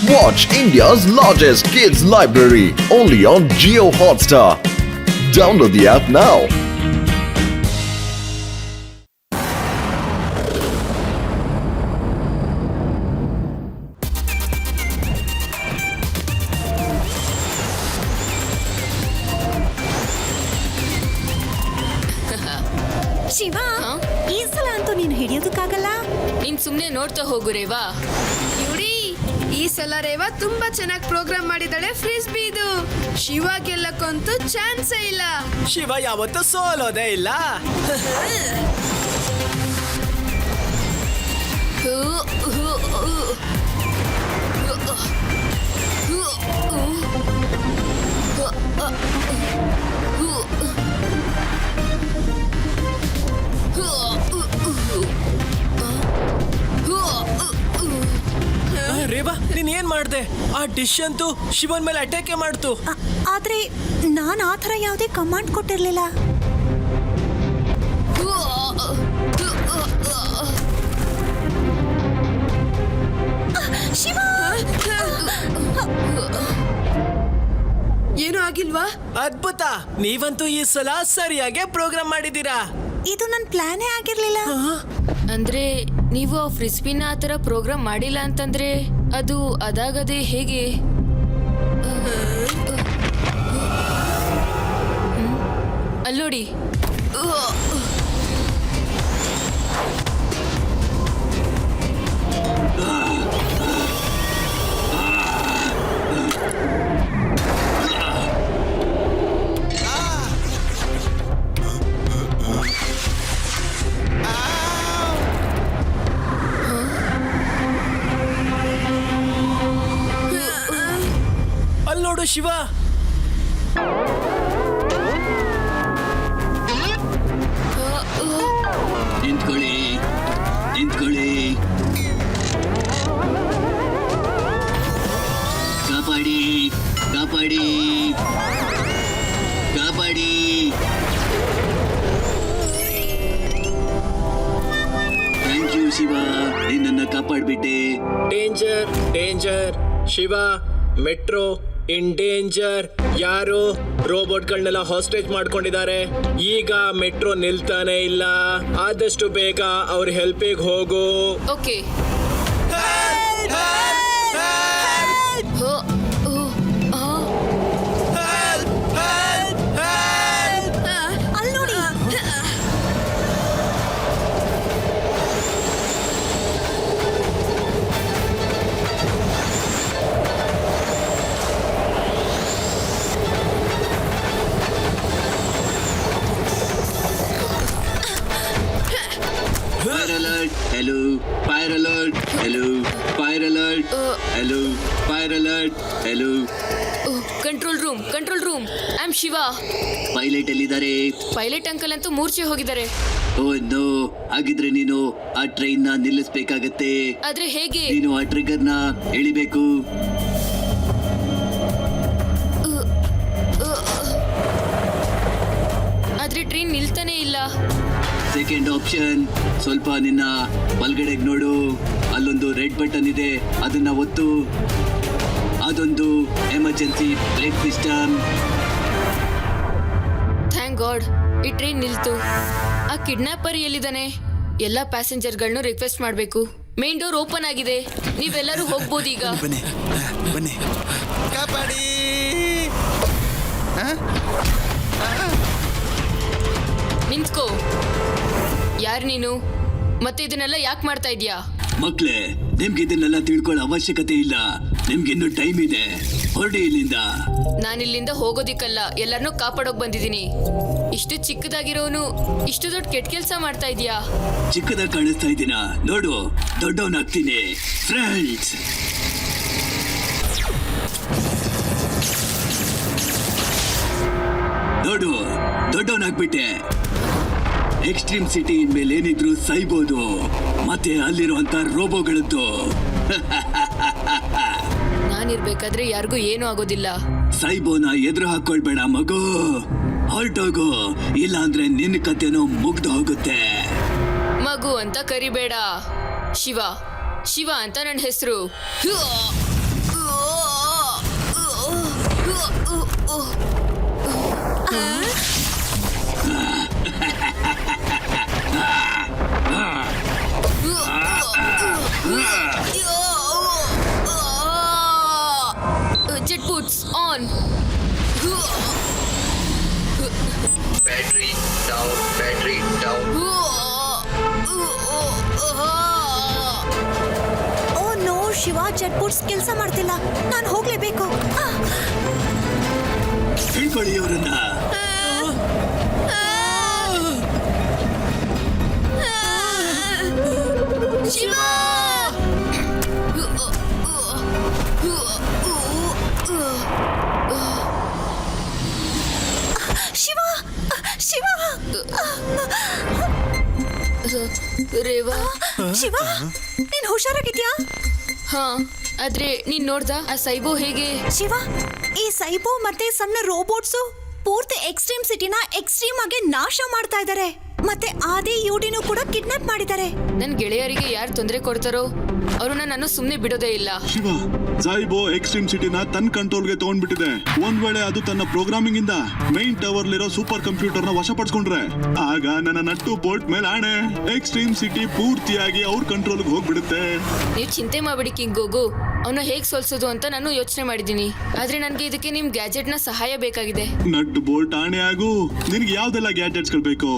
Watch India's largest kids library only on Jio Hotstar. Download the app now. Shiva, ಈ ಸಲ ಅಂತೂ ನೀನು ಹಿಡಿಯೋದಕ್ಕಾಗಲ್ಲ. ನೀನ್ ಸುಮ್ನೆ ನೋಡ್ತಾ ಹೋಗು ರೇವಾ. ಇವ್ರಿ ಈ ಸಲ ರೇವಾ ತುಂಬಾ ಚೆನ್ನಾಗಿ ಪ್ರೋಗ್ರಾಮ್ ಮಾಡಿದಾಳೆ. ಫ್ರಿಸ್ಬಿದು ಶಿವ ಗೆಲ್ಲಕ್ಕಂತೂ ಚಾನ್ಸೇ ಇಲ್ಲ. ಶಿವ ಯಾವತ್ತೂ ಸೋಲೋದೇ ಇಲ್ಲ. ರೇವಾ, ನೀನ್ ಏನ್ ಮಾಡ್ದೆ? ಆ ಡಿಶ್ ಅಂತೂ ಶಿವನ್ ಮೇಲೆ ಅಟ್ಯಾಕೆ ಮಾಡ್ತು. ಆದ್ರೆ ನಾನು ಆ ಥರ ಯಾವುದೇ ಕಮಾಂಡ್ ಕೊಟ್ಟಿರ್ಲಿಲ್ಲ. ಶಿವ, ಏನೂ ಆಗಿಲ್ವಾ? ಅದ್ಭುತ! ನೀವಂತೂ ಈ ಸಲ ಸರಿಯಾಗಿ ಪ್ರೋಗ್ರಾಮ್ ಮಾಡಿದ್ದೀರಾ. ಇದು ನನ್ನ ಪ್ಲಾನೇ ಆಗಿರ್ಲಿಲ್ಲ. ಅಂದ್ರೆ ನೀವು ಆ ಫ್ರಿಸ್ಬಿನ ಆ ಥರ ಪ್ರೋಗ್ರಾಮ್ ಮಾಡಿಲ್ಲ ಅಂತಂದ್ರೆ ಅದು ಅದಾಗದೆ ಹೇಗೆ? ಅಲ್ಲೋಡಿ. ನೋಡು ಶಿವ, ನಿಂತ್ಕೊಳ್ಳಿ ನಿಂತ್ಕೊಳ್ಳಿ. ಕಾಪಾಡಿ ಕಾಪಾಡಿ ಕಾಪಾಡಿ. ಥ್ಯಾಂಕ್ ಯು ಶಿವ, ನಿನ್ನನ್ನು ಕಾಪಾಡ್ಬಿಟ್ಟೆ. Danger danger Shiva, metro in danger. ಯಾರು ರೋಬೋಟ್ಗಳನ್ನೆಲ್ಲ ಹಾಸ್ಟೇಜ್ ಮಾಡ್ಕೊಂಡಿದ್ದಾರೆ. ಈಗ ಮೆಟ್ರೋ ನಿಲ್ತಾನೆ ಇಲ್ಲ. ಆದಷ್ಟು ಬೇಗ ಅವ್ರ ಹೆಲ್ಪಿಗೆ ಹೋಗು. Okay. Hello, fire alert. Hello, fire alert. Hello, fire alert. Hello. Control room. I am Shiva. Pilot ಎಲ್ಲಿದ್ದಾರೆ? ಪೈಲಟ್ ಅಂಕಲ್ ಅಂತೂ ಮೂರ್ಛೆ ಹೋಗಿದ್ದಾರೆ. ಓ ನೋ, ಹಾಗಿದ್ರೆ ನೀನು ಆ ಟ್ರೈನ್ ನ ನಿಲ್ಲಿಸಬೇಕಾಗತ್ತೆ. ಆದ್ರೆ ಹೇಗೆ? ನೀನು ಆ ಟ್ರಿಗರ್ ನ ಎಳಿಬೇಕು. ಆದ್ರೆ ಟ್ರೈನ್ ನಿಲ್ತಾನೆ ಇಲ್ಲ. ಸೆಕೆಂಡ್ ಆಪ್ಷನ್, ಸ್ವಲ್ಪ ನಿನ್ನ ಬಲ್ಗಡೆಗೆ ನೋಡು. ಅಲ್ಲೊಂದು ರೆಡ್ ಬಟನ್ ಇದೆ, ಅದನ್ನ ಒತ್ತು. ಅದೊಂದು emergency break system. Thank god, ಈ ಟ್ರೈನ್ ನಿಲ್ತು. ಆ ಕಿಡ್ನಾಪರ್ ಎಲ್ಲಿದ್ದಾನೆ? ಎಲ್ಲ ಪ್ಯಾಸೆಂಜರ್ಗಳನ್ನು ರಿಕ್ವೆಸ್ಟ್ ಮಾಡಬೇಕು. ಮೇನ್ ಡೋರ್ ಓಪನ್ ಆಗಿದೆ, ನೀವೆಲ್ಲರೂ ಹೋಗ್ಬೋದು ಈಗ. ಬನ್ನಿ ಬನ್ನಿ. ಕಾಪಾಡಿ. ನಿಂತ್ಕೋ. ಯಾರು ನೀನು? ಮತ್ತೆ ಇದನ್ನೆಲ್ಲ ಯಾಕೆ ಮಾಡ್ತಾ ಇದೀಯಾ? ಮಕ್ಳೇ, ನಿಮ್ಗೆ ಇದನ್ನೆಲ್ಲ ತಿಳ್ಕೊಳ್ಳೋ ಅವಶ್ಯಕತೆ ಇಲ್ಲ. ನಿಮ್ಗಿನ್ನು ಟೈಮ್ ಇದೆ, ಹೊರಡಿ ಇಲ್ಲಿಂದ. ನಾನಿಲ್ಲಿಂದ ಹೋಗೋದಿಕ್ಕಲ್ಲ, ಎಲ್ಲರನ್ನೂ ಕಾಪಾಡೋಕ್ ಬಂದಿದ್ದೀನಿ. ಇಷ್ಟು ಚಿಕ್ಕದಾಗಿರೋನು ಇಷ್ಟು ದೊಡ್ಡ ಕೆಟ್ಟ ಕೆಲಸ ಮಾಡ್ತಾ ಇದೀಯಾ? ಚಿಕ್ಕದಾಗಿ ಕಾಣಿಸ್ತಾ ಇದ್ದೀನ? ನೋಡು, ದೊಡ್ಡವನಾಗ್ತೀನಿ ಫ್ರೆಂಡ್ಸ್. ನೋಡು, ದೊಡ್ಡವನಾಗ್ಬಿಟ್ಟೆ. ಎಕ್ಸ್ಟ್ರೀಮ್ ಸಿಟಿ ಇನ್ಮೇಲೆ ಏನಿದ್ರು ಸೈಬೋದು. ಮತ್ತೆ ಅಲ್ಲಿರುವಂತ ರೋಬೋಗಳದ್ದು. ನಾನಿರ್ಬೇಕಾದ್ರೆ ಯಾರಿಗೂ ಏನೂ ಆಗೋದಿಲ್ಲ. ಸೈಬೋನ ಎದುರು ಹಾಕೊಳ್ಬೇಡ ಮಗು, ಹೊರಟೋಗು. ಇಲ್ಲ ಅಂದ್ರೆ ನಿನ್ನ ಕತೆನೂ ಮುಗ್ದು ಹೋಗುತ್ತೆ. ಮಗು ಅಂತ ಕರಿಬೇಡ, ಶಿವ. ಶಿವ ಅಂತ ನನ್ನ ಹೆಸರು. Jet boots on. Battery down. Oh no Shiva, jet boots ಕೆಲಸ ಮಾಡ್ತಿಲ್ಲ. ನಾನು ಹೋಗ್ಲೇಬೇಕು. ಹಿಡ್ಕೊಳ್ಳಿ ಅವರನ್ನ. ಶಿವ ಶಿವ ಶಿವ ರೇವಾ, ಶಿವ, ನೀನ್ ಹುಷಾರಾಗಿದ್ಯಾ? ಹಾ, ಆದ್ರೆ ನೀನ್ ನೋಡ್ದ ಆ ಸೈಬೋ ಹೇಗೆ? ಶಿವ, ಈ ಸೈಬೋ ಮತ್ತೆ ಸಣ್ಣ ರೋಬೋಟ್ಸು ಪೂರ್ತಿ ಎಕ್ಸ್ಟ್ರೀಮ್ ಸಿಟಿನ ಎಕ್ಸ್ಟ್ರೀಮ್ ಆಗಿ ನಾಶ ಮಾಡ್ತಾ ಇದ್ದಾರೆ. ಮತ್ತೆ ಆದಿ ಯುಡಿನೂ ಕೂಡ ಕಿಡ್ನಾಪ್ ಮಾಡಿದ್ದಾರೆ. ನನ್ ಗೆಳೆಯರಿಗೆ ಯಾರು ತೊಂದರೆ ಕೊಡ್ತಾರೋ ಅವ್ರನ್ನ ನಾನು ಸುಮ್ನೆ ಬಿಡೋದೇ ಇಲ್ಲ. ಶಿವ, ಸೈಬೋ ಎಕ್ಸ್ಟ್ರೀಮ್ ಸಿಟಿನ ತನ್ನ ಕಂಟ್ರೋಲ್ಗೆ ತಗೊಂಡ್ಬಿಟ್ಟಿದೆ. ಒಂದ್ ವೇಳೆ ಅದು ತನ್ನ ಪ್ರೋಗ್ರಾಮಿಂಗ್ ಇಂದ ಮೈನ್ ಟವರ್ ಲಿರೋ ಸೂಪರ್ ಕಂಪ್ಯೂಟರ್ ನ ವಶಪಡಿಸ್ಕೊಂಡ್ರೆ ಆಗ ನನ್ನ ನಟ್ಟು ಬೋಲ್ಟ್ ಮೇಲೆ ಆಣೆ, ಎಕ್ಸ್ಟ್ರೀಮ್ ಸಿಟಿ ಪೂರ್ತಿಯಾಗಿ ಅವ್ರ ಕಂಟ್ರೋಲ್ಗೆ ಹೋಗ್ಬಿಡುತ್ತೆ. ನೀವು ಚಿಂತೆ ಮಾಡ್ಬಿಡಿ ಕಿಂಗ್ ಗೋಗು. ಅವನ್ನ ಹೇಗ್ ಸೋಲ್ಸೋದು ಅಂತ ನಾನು ಯೋಚನೆ ಮಾಡಿದ್ದೀನಿ. ಆದ್ರೆ ನನ್ಗೆ ಇದಕ್ಕೆ ನಿಮ್ ಗ್ಯಾಜೆಟ್ ನ ಸಹಾಯ ಬೇಕಾಗಿದೆ. ನಟ್ಟು ಬೋಲ್ಟ್ ಆಣೆ ಆಗು. ನಿನ್ಗೆ ಯಾವ್ದೆಲ್ಲ ಗ್ಯಾಜೆಟ್ಸ್ ಗಳು ಬೇಕು,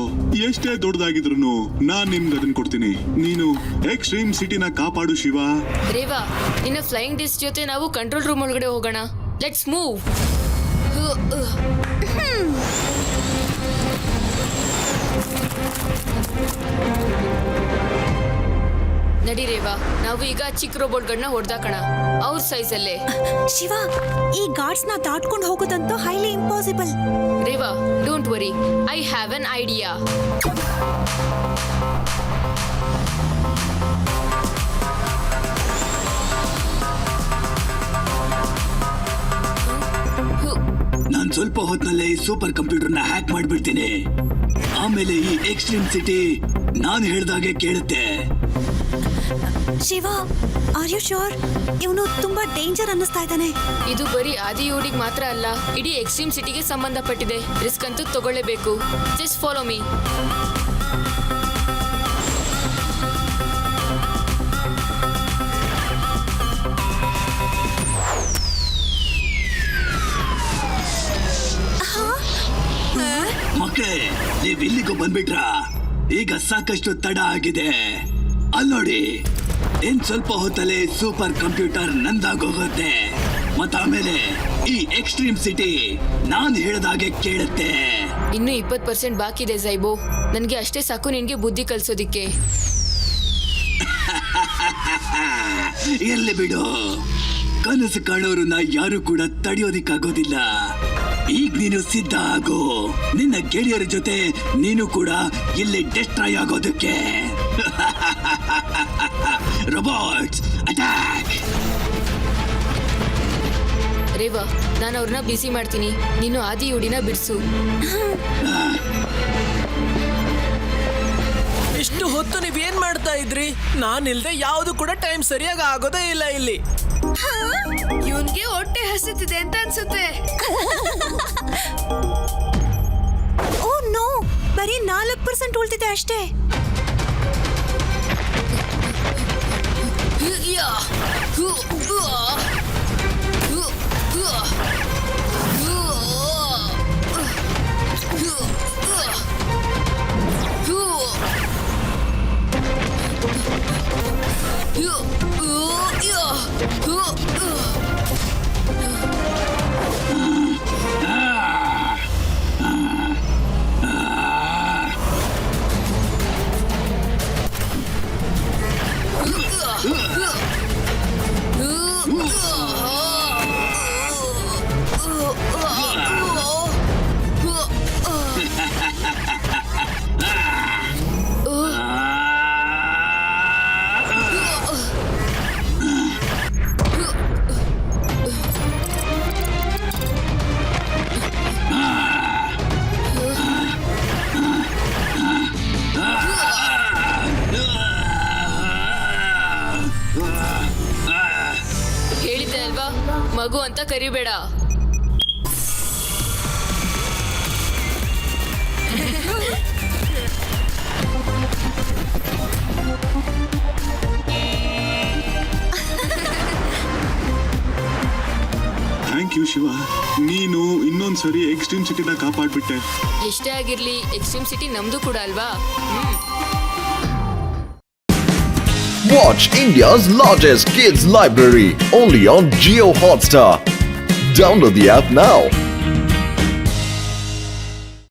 ಎಷ್ಟೇ ದೊಡ್ಡದಾಗಿದ್ರು ನಾನ್ ನಿಮ್ಗೆ ಅದನ್ನ ಕೊಡ್ತೀನಿ. ನೀನು ಎಕ್ಸ್ಟ್ರೀಮ್ ಸಿಟಿನ ಕಾಪಾಡು ಶಿವ. ರೇವಾ, ನಿನ್ನ ಫ್ಲೈಯಿಂಗ್ ಡಿಸ್ಕ್ ಜೊತೆ ನಾವು ಕಂಟ್ರೋಲ್ ರೂಮ್ ಒಳಗಡೆ ಹೋಗೋಣ. Let's move. ನಡಿ ರೇವಾ, ನಾವು ಈಗ ಚಿಕ್ಕ ರೋಬೋಟ್ಗಳನ್ನ ಹೊಡೆದಾಕೋಣ ಅವ್ರ ಸೈಜ್ ಅಲ್ಲೇ. ಶಿವ, ಈ ಗಾರ್ಡ್ಸ್ ನ ದಾಟ್ಕೊಂಡು ಹೋಗೋದಂತೂ highly impossible. Reva, don't worry, I have an idea. ನಾನ್ ಸ್ವಲ್ಪ ಹೊತ್ತಿನಲ್ಲೇ ಈ ಸೂಪರ್ ಕಂಪ್ಯೂಟರ್ನ ಹ್ಯಾಕ್ ಮಾಡ್ಬಿಡ್ತೀನಿ. ಆಮೇಲೆ ಈ ಎಕ್ಸ್ಟ್ರೀಮ್ ಸಿಟಿ ನಾನ್ ಹೇಳ್ದಾಗೆ ಕೇಳುತ್ತೆ. Shiva, are you sure? ಇವನು ತುಂಬಾ ಡೇಂಜರ್ ಅನ್ನಿಸ್ತಾ ಇದ್ದಾನೆ. ಇದು ಬರೀ ಆದಿ ಯುಡಿಗೆ ಮಾತ್ರ ಅಲ್ಲ, ಇಡೀ ಎಕ್ಸ್ಟ್ರೀಮ್ ಸಿಟಿಗೆ ಸಂಬಂಧಪಟ್ಟಿದೆ. ರಿಸ್ಕ್ ಅಂತೂ ತಗೊಳ್ಳೇಬೇಕು. Just follow me. ಮಕ್ಕಳೇ, ನೀವ್ ಇಲ್ಲಿಗೂ ಬಂದ್ಬಿಟ್ರಾ? ಈಗ ಸಾಕಷ್ಟು ತಡ ಆಗಿದೆ. ಅಲ್ಲೋಡಿ, ಇನ್ ಸ್ವಲ್ಪ ಹೊತ್ತಲ್ಲೇ ಸೂಪರ್ ಕಂಪ್ಯೂಟರ್ ನಂದಾಗೋಗುತ್ತೆ. ಮತ್ತಾಮೇಲೆ ಈ ಎಕ್ಸ್ಟ್ರೀಮ್ ಸಿಟಿ ನಾನ್ ಹೇಳ್ದಾಗೆ ಕೇಳುತ್ತೆ. ಇನ್ನು 20% ಬಾಕಿ ಇದೆ ಸೈಬೋ. ನನ್ಗೆ ಅಷ್ಟೇ ಸಾಕು ನಿನ್ಗೆ ಬುದ್ಧಿ ಕಲ್ಸೋದಿಕ್ಕೆ. ಎಲ್ಲಿ ಬಿಡು, ಕನಸು ಕಾಣೋರನ್ನ ಯಾರು ಕೂಡ ತಡೆಯೋದಿಕ್ಕಾಗೋದಿಲ್ಲ. ಈಗ ನೀನು ಸಿದ್ಧ ಆಗು. ನಿನ್ನ ಗೆಳೆಯರ ಜೊತೆ ನೀನು ಕೂಡ ಇಲ್ಲಿ ಡಿಸ್ಟ್ರಾಯ್ ಆಗೋದಕ್ಕೆ. Robots attack. ರೇವಾ, ನಾನು ಅವ್ರನ್ನ ಬಿಸಿ ಮಾಡ್ತೀನಿ. ನೀನು ಆದಿ ಯುಡಿನ ಬಿಡಿಸು. ಇಷ್ಟು ಹೊತ್ತು ನೀವೇನ್ ಮಾಡ್ತಾ ಇದ್ರಿ? ನಾನಿಲ್ದೆ ಯಾವ್ದು ಕೂಡ ಟೈಮ್ ಸರಿಯಾಗಿ ಆಗೋದೇ ಇಲ್ಲ ಇಲ್ಲಿ. ಇವನ್ಗೆ ಹೊಟ್ಟೆ ಹಸಿತಿದೆ ಅಂತ ಅನ್ಸುತ್ತೆ. ಓ ನೋ, ಬರೀ 4% ಉಳ್ತಿದೆ ಅಷ್ಟೇ. ಹೇಳಿದ್ದೆ ಅಲ್ವಾ, ಮಗು ಅಂತ ಕರಿಬೇಡ. ಶಿವ, ನೀನು ಇನ್ನೊಂದ್ಸರಿ ಎಕ್ಸ್ಟ್ರೀಮ್ ಸಿಟಿನ ಕಾಪಾಡ್ಬಿಟ್ಟೆ. ಎಷ್ಟೇ ಆಗಿರ್ಲಿ ಎಕ್ಸ್ಟ್ರೀಮ್ ಸಿಟಿ ನಮ್ದು ಕೂಡ ಅಲ್ವಾ? Watch India's largest kids library only on Geo Hotstar. Download the app now.